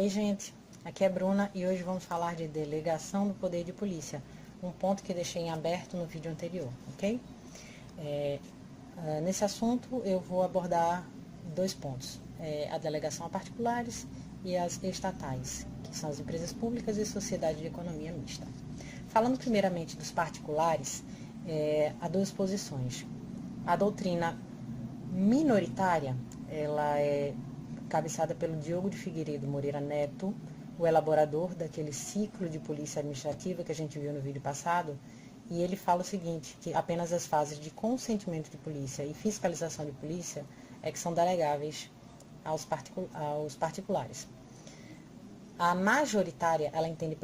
Oi gente, aqui é Bruna e hoje vamos falar de delegação do poder de polícia, um ponto que deixei em aberto no vídeo anterior, ok? Nesse assunto eu vou abordar dois pontos, a delegação a particulares e as estatais, que são as empresas públicas e sociedade de economia mista. Falando primeiramente dos particulares, há duas posições. A doutrina minoritária, ela é cabeçada pelo Diogo de Figueiredo Moreira Neto, o elaborador daquele ciclo de polícia administrativa que a gente viu no vídeo passado, e ele fala o seguinte, que apenas as fases de consentimento de polícia e fiscalização de polícia é que são delegáveis aos particulares. A majoritária, ela entende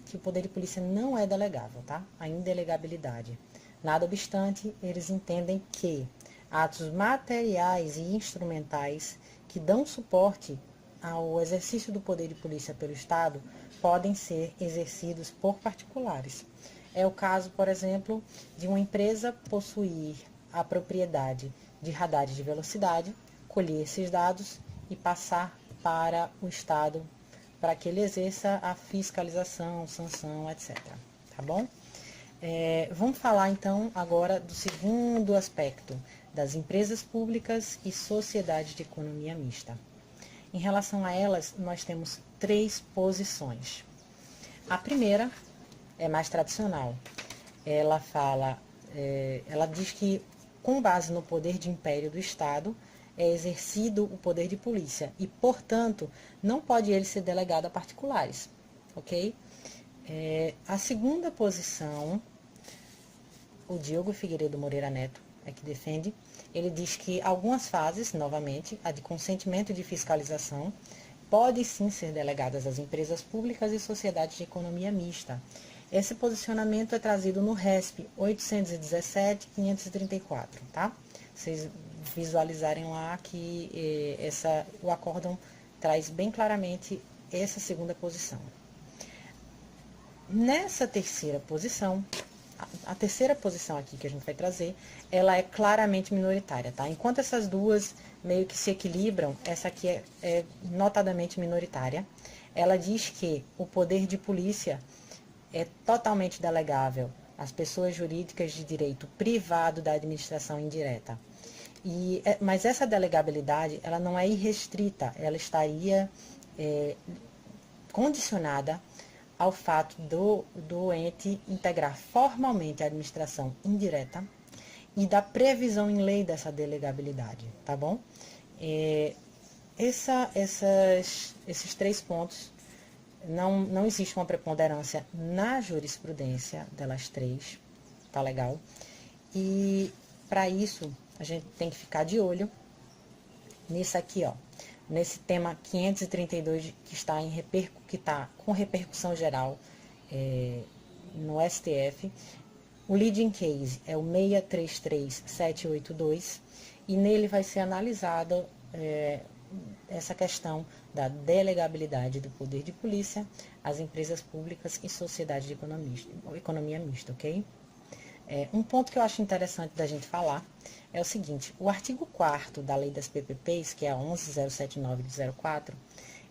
que o poder de polícia não é delegável, tá? A indelegabilidade. Nada obstante, eles entendem que atos materiais e instrumentais que dão suporte ao exercício do poder de polícia pelo Estado podem ser exercidos por particulares. É o caso, por exemplo, de uma empresa possuir a propriedade de radares de velocidade, colher esses dados e passar para o Estado para que ele exerça a fiscalização, sanção, etc. Tá bom? Vamos falar então agora do segundo aspecto, das empresas públicas e sociedades de economia mista. Em relação a elas, nós temos três posições. A primeira é mais tradicional. Ela diz que, com base no poder de império do Estado, é exercido o poder de polícia e, portanto, não pode ele ser delegado a particulares, ok? A segunda posição, o Diogo Figueiredo Moreira Neto é que defende. Ele diz que algumas fases, novamente, a de consentimento e de fiscalização, podem sim ser delegadas às empresas públicas e sociedades de economia mista. Esse posicionamento é trazido no RESP 817-534, tá? Vocês visualizarem lá que o acórdão traz bem claramente essa segunda posição. Nessa terceira posição, a terceira posição aqui que a gente vai trazer, ela é claramente minoritária, tá? Enquanto essas duas meio que se equilibram, essa aqui é notadamente minoritária. Ela diz que o poder de polícia é totalmente delegável às pessoas jurídicas de direito privado da administração indireta. Mas essa delegabilidade, ela não é irrestrita, ela estaria condicionada ao fato do ente integrar formalmente a administração indireta e da previsão em lei dessa delegabilidade, tá bom? Esses três pontos, não existe uma preponderância na jurisprudência delas três, tá legal? E para isso, a gente tem que ficar de olho nisso aqui, ó. Nesse tema 532 que está com repercussão geral no STF. O leading case é o 633782 e nele vai ser analisada essa questão da delegabilidade do poder de polícia às empresas públicas e sociedade de economia mista, ok? Um ponto que eu acho interessante da gente falar é o seguinte, o artigo 4º da lei das PPPs, que é a 11.079 de 04,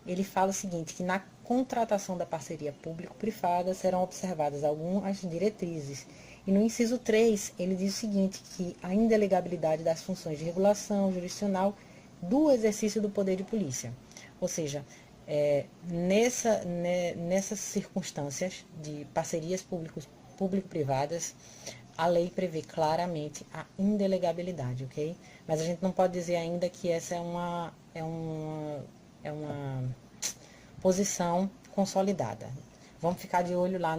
ele fala o seguinte, que na contratação da parceria público-privada serão observadas algumas diretrizes. E no inciso 3, ele diz o seguinte, que a indelegabilidade das funções de regulação jurisdicional do exercício do poder de polícia. Ou seja, nessas circunstâncias de parcerias público-privadas, a lei prevê claramente a indelegabilidade, ok? Mas a gente não pode dizer ainda que essa é uma posição consolidada. Vamos ficar de olho lá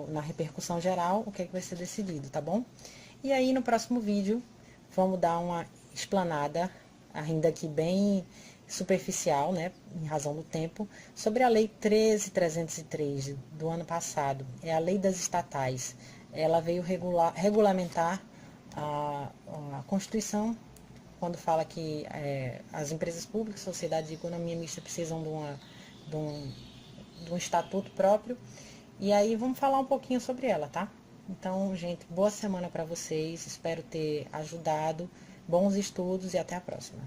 na repercussão geral, o que é que vai ser decidido, tá bom? E aí, no próximo vídeo, vamos dar uma explanada, ainda aqui bem superficial, né, em razão do tempo, sobre a Lei 13.303 do ano passado. É a Lei das Estatais. Ela veio regulamentar a Constituição, quando fala que as empresas públicas, sociedades de economia mista precisam de um estatuto próprio. E aí vamos falar um pouquinho sobre ela, tá? Então, gente, boa semana para vocês. Espero ter ajudado. Bons estudos e até a próxima.